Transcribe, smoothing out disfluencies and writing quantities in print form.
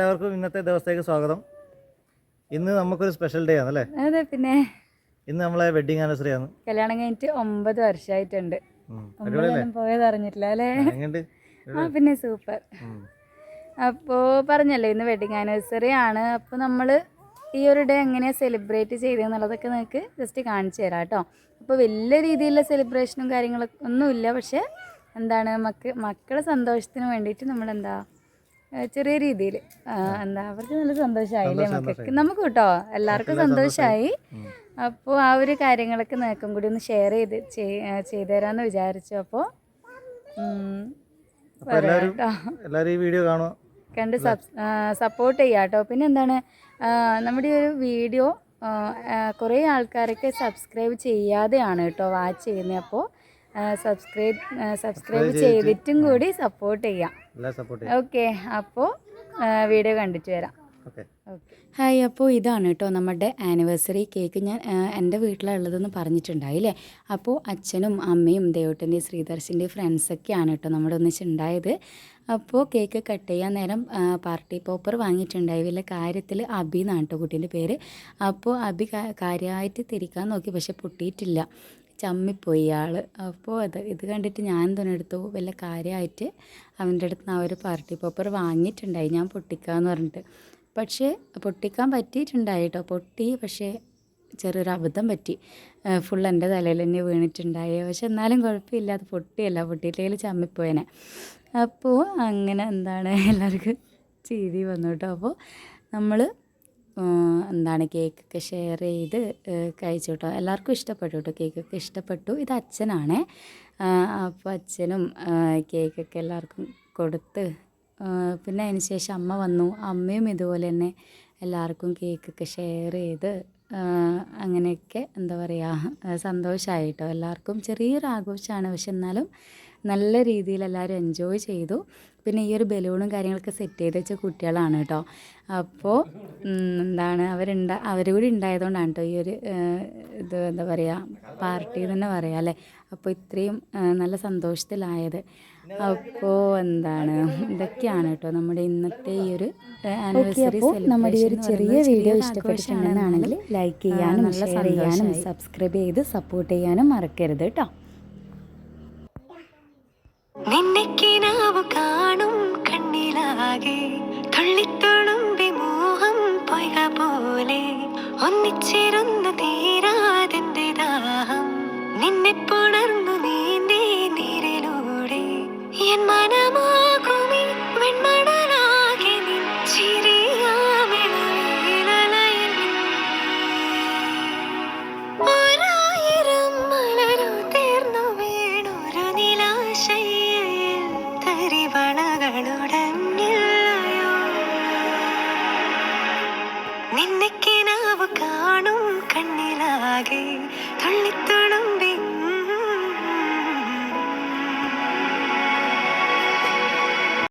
എല്ലാവർക്കും ഇന്നത്തെ ദിവസത്തേക്ക് സ്വാഗതം. ഇന്ന് നമുക്കൊരു സ്പെഷ്യൽ ഡേ ആണല്ലേ? അതെ, പിന്നെ ഇന്ന് നമ്മളെ വെഡിങ് ആനിവേഴ്സറി ആണ്. കല്യാണം കഴിഞ്ഞിട്ട് 9 വർഷമായിട്ടുണ്ട്. 9 പോയത് അറിഞ്ഞിട്ടില്ല അല്ലേ? പിന്നെ സൂപ്പർ. അപ്പോൾ പറഞ്ഞല്ലോ ഇന്ന് വെഡിങ് ആനിവേഴ്സറി ആണ്. അപ്പോൾ നമ്മൾ ഈ ഒരു ഡേ എങ്ങനെയാണ് സെലിബ്രേറ്റ് ചെയ്തതെന്നുള്ളതൊക്കെ നിങ്ങൾക്ക് ജസ്റ്റ് കാണിച്ചു തരാം കേട്ടോ. അപ്പോൾ വലിയ രീതിയിലുള്ള സെലിബ്രേഷനും കാര്യങ്ങളൊക്കെ ഒന്നുമില്ല. പക്ഷേ എന്താണ് മക്കളെ സന്തോഷത്തിന് വേണ്ടിയിട്ട് നമ്മളെന്താ ചെറിയ രീതിയിൽ എന്താ അവർക്ക് നല്ല സന്തോഷമായില്ലേ, മക്കൾക്ക് നമുക്ക് കേട്ടോ എല്ലാവർക്കും സന്തോഷമായി. അപ്പോൾ ആ ഒരു കാര്യങ്ങളൊക്കെ നിങ്ങൾക്കും കൂടി ഒന്ന് ഷെയർ ചെയ്തു തരാമെന്ന് വിചാരിച്ചു. അപ്പോൾ എല്ലാവരും ഈ വീഡിയോ കാണുക, കണ്ട് സപ്പോർട്ട് ചെയ്യാം കേട്ടോ. പിന്നെ എന്താണ് നമ്മുടെ ഈ ഒരു വീഡിയോ കുറേ ആൾക്കാരൊക്കെ സബ്സ്ക്രൈബ് ചെയ്യാതെയാണ് കേട്ടോ വാച്ച് ചെയ്യുന്നത്. അപ്പോൾ സബ്സ്ക്രൈബ് ചെയ്തിട്ടും കൂടി സപ്പോർട്ട് ചെയ്യാം. ഓക്കെ, അപ്പോൾ വീഡിയോ കണ്ടിട്ട് വരാം. ഹായ്, അപ്പോൾ ഇതാണ് കേട്ടോ നമ്മുടെ ആനിവേഴ്സറി കേക്ക്. ഞാൻ എൻ്റെ വീട്ടിലുള്ളതെന്ന് പറഞ്ഞിട്ടുണ്ടായില്ലേ. അപ്പോൾ അച്ഛനും അമ്മയും ദേവട്ടൻ്റെയും ശ്രീധർശിൻ്റെയും ഫ്രണ്ട്സൊക്കെയാണ് കേട്ടോ നമ്മുടെ ഒന്നിച്ചുണ്ടായത്. അപ്പോൾ കേക്ക് കട്ട് ചെയ്യാൻ നേരം പാർട്ടി പോപ്പർ വാങ്ങിയിട്ടുണ്ടായി. വലിയ കാര്യത്തിൽ അബി എന്നാണ് കേട്ടോ കുട്ടീൻ്റെ പേര്. അപ്പോൾ അബി കാര്യമായിട്ട് തിരിക്കാൻ നോക്കി, പക്ഷെ പൊട്ടിയിട്ടില്ല, ചമ്മിപ്പോയി ആൾ. അപ്പോൾ ഇത് കണ്ടിട്ട് ഞാൻ തന്നെ എടുത്തു. വല്ല കാര്യമായിട്ട് അവൻ്റെ അടുത്ത് നിന്ന് ആ ഒരു പാർട്ടി പോപ്പർ വാങ്ങിയിട്ടുണ്ടായി, ഞാൻ പൊട്ടിക്കാമെന്ന് പറഞ്ഞിട്ട്. പക്ഷേ പൊട്ടിക്കാൻ പറ്റിയിട്ടുണ്ടായി കേട്ടോ, പൊട്ടി. പക്ഷേ ചെറിയൊരു അബദ്ധം പറ്റി, ഫുൾ എൻ്റെ തലയിൽ തന്നെ വീണിട്ടുണ്ടായി. പക്ഷെ എന്നാലും കുഴപ്പമില്ല, അത് പൊട്ടിയല്ല, പൊട്ടിയില്ലെങ്കിൽ ചമ്മിപ്പോയനെ. അപ്പോൾ അങ്ങനെ എന്താണ് എല്ലാവർക്കും ചിരി വന്നു കേട്ടോ. അപ്പോൾ നമ്മൾ എന്താണ് കേക്കൊക്കെ ഷെയർ ചെയ്ത് കഴിച്ചു കേട്ടോ. എല്ലാവർക്കും ഇഷ്ടപ്പെട്ടു കേട്ടോ, കേക്കൊക്കെ ഇഷ്ടപ്പെട്ടു. ഇത് അച്ഛനാണേ. അപ്പോൾ അച്ഛനും കേക്കൊക്കെ എല്ലാവർക്കും കൊടുത്ത് പിന്നെ അതിന് ശേഷം അമ്മ വന്നു. അമ്മയും ഇതുപോലെ തന്നെ എല്ലാവർക്കും കേക്കൊക്കെ ഷെയർ ചെയ്ത് അങ്ങനെയൊക്കെ എന്താ പറയുക സന്തോഷമായി കേട്ടോ. എല്ലാവർക്കും ചെറിയൊരു ആഘോഷമാണ്, പക്ഷെ എന്നാലും നല്ല രീതിയിൽ എല്ലാവരും എൻജോയ് ചെയ്തു. പിന്നെ ഈ ഒരു ബലൂണും കാര്യങ്ങളൊക്കെ സെറ്റ് ചെയ്ത് വെച്ച കുട്ടികളാണ് കേട്ടോ. അപ്പോൾ എന്താണ് അവർ കൂടി ഉണ്ടായതുകൊണ്ടാണ് കേട്ടോ ഈ ഒരു ഇത് എന്താ പറയുക പാർട്ടി തന്നെ പറയാം അല്ലേ. അപ്പോൾ ഇത്രയും നല്ല സന്തോഷത്തിലായത്. അപ്പോൾ എന്താണ് ഇതൊക്കെയാണ് കേട്ടോ നമ്മുടെ ഇന്നത്തെ ഈ ഒരു ആനിവേഴ്സറി സെലിബ്രേഷൻ. നമ്മുടെ ഈ ഒരു ചെറിയ വീഡിയോ ഇഷ്ടപ്പെട്ടിട്ടുണ്ടെന്നാണെങ്കിൽ ലൈക്ക് ചെയ്യാനും ഷെയർ ചെയ്യാനും സബ്സ്ക്രൈബ് ചെയ്ത് സപ്പോർട്ട് ചെയ്യാനും മറക്കരുത് കേട്ടോ. നിന്നെക്കിനാവ് കാണും കണ്ണിലാകെ തുള്ളിത്തുളുമ്പി മോഹം പൊയ്ക പോലെ ഒന്നിച്ചിരുന്നു തീരാതിന്റെ ദാഹം നിന്നെ പുണർന്നു നീന്തേ നീരിലൂടെ എൻ മനമാകുമി വെൺമണലാകെ നിൻ ചിരിയാമിളയിലലയിൽ ഒരായിരം മലരു തീർന്നു വീണൊരു നിലാശയിൽ തരിവളകളുടഞ്ഞില്ലയോ നിന്നെക്കിനാവ് കാണും കണ്ണിലാകെ